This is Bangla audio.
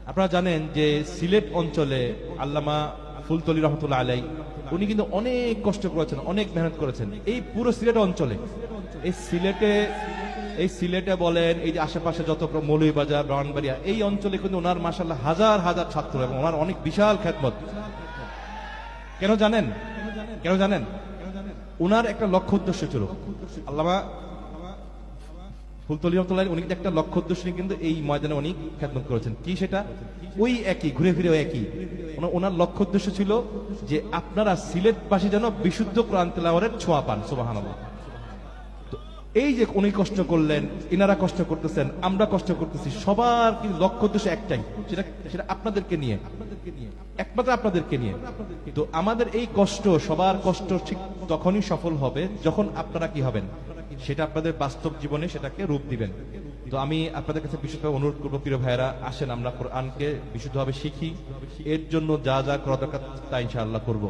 আপনারা জানেন যে সিলেট অঞ্চলে আল্লামা ফুলতলি রহমতুল্লাহ আলাই উনি কিন্তু অনেক কষ্ট করেছেন, অনেক মেহনত করেছেন এই পুরো সিলেট অঞ্চলে। এই সিলেটে বলেন, এই যে আশেপাশে যত মৌলভীবাজার, ব্রাহ্মণবাড়িয়া, এই অঞ্চলে কিন্তু ওনার মাশাআল্লাহ হাজার হাজার ছাত্র এবং ওনার অনেক বিশাল খেদমত। কেন জানেন? কেন জানেন? ওনার একটা লক্ষ্য উদ্দেশ্য ছিল। আল্লামা ফুলতলি রহমতুল্লাহ উনি একটা লক্ষ্য উদ্দেশ্য নিয়ে কিন্তু এই ময়দানে উনি খেদমত করেছেন। কি সেটা? ওই একই, ঘুরে ফিরে একই। ওনার লক্ষ্য উদ্দেশ্য ছিল যে আপনারা সিলেটবাসী যেন বিশুদ্ধ কোরআন তেলাওয়াতের ছোঁয়া পান। সুবহানাল্লাহ। এই যে উনি কষ্ট করলেন, ইনারা কষ্ট করতেছেন, আমরা কষ্ট করতেছি, সবার কিন্তু লক্ষ্য উদ্দেশ্য একটাই, সেটা আপনাদেরকে নিয়ে, একমাত্র আপনাদেরকে নিয়ে। তো আমাদের এই কষ্ট, সবার কষ্ট ঠিক তখনই সফল হবে যখন আপনারা কি হবেন, সেটা আপনাদের বাস্তব জীবনে সেটাকে রূপ দিবেন। তো আমি আপনাদের কাছে বিশেষভাবে অনুরোধ করবো, প্রিয় ভাইয়েরা, আসেন আমরা কোরআনকে বিশুদ্ধভাবে শিখি। এর জন্য যা যা করা দরকার তা ইনশাআল্লাহ করবো।